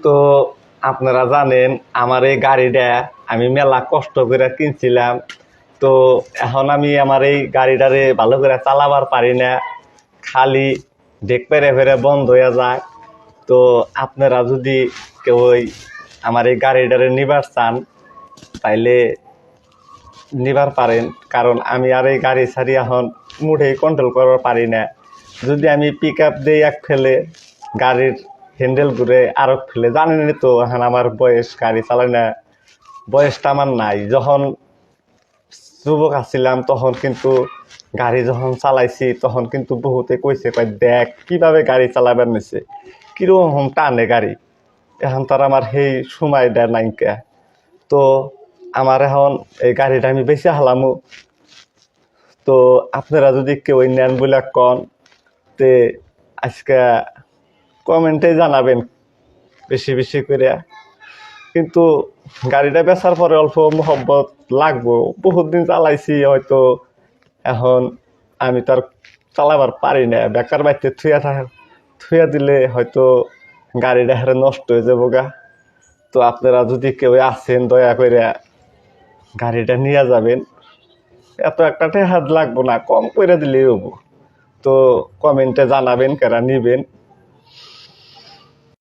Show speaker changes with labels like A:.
A: তো আপনারা জানেন আমার এই গাড়িটা আমি মেলা কষ্ট করে কিনছিলাম। তো এখন আমি আমার এই গাড়িটারে ভালো করে চালাবার পারি না, খালি ডেক পেরে ফেরে বন্ধ হয়ে যায়। তো আপনারা যদি কেউ আমার এই গাড়িটারে নিবার চান তাইলে নিবার পারেন, কারণ আমি আর এই গাড়ি ছাড়ি এখন মুঠেই কন্ট্রোল করবার পারি না। যদি আমি পিক আপ দিই এক ফেলে, গাড়ির হ্যান্ডেল ঘুরে আরো ফেলে, জানেনই তো এখন আমার বয়স, গাড়ি চালাই না, বয়সটা আমার নাই। যখন যুবক আসছিলাম তখন কিন্তু গাড়ি যখন চালাইছি তখন কিন্তু বহুতে কইছে, কয় দেখ কিভাবে গাড়ি চালাবার নিছে, কিরকম টানে গাড়ি। এখন তার আমার সেই সময়টা নাইকা। তো আমার এখন এই গাড়িটা আমি বেশি হালামু। তো আপনারা যদি কেউ নেন বলে কন, তে আজকে কমেন্টে জানাবেন বেশি বেশি করে। কিন্তু গাড়িটা বেচার পরে অল্প মহব্বত লাগবো, বহুত দিন চালাইছি হয়তো, এখন আমি তার চালাবার পারি না, বেকার বাড়িতে থুয়া দিলে হয়তো গাড়িটা হারে নষ্ট হয়ে যাবো গা। তো আপনারা যদি কেউ আসেন দয়া করে গাড়িটা নিয়ে যাবেন, এত একটা হাত লাগবো না, কম করে দিলেই হবো। তো কমেন্টে জানাবেন কারা নিবেন।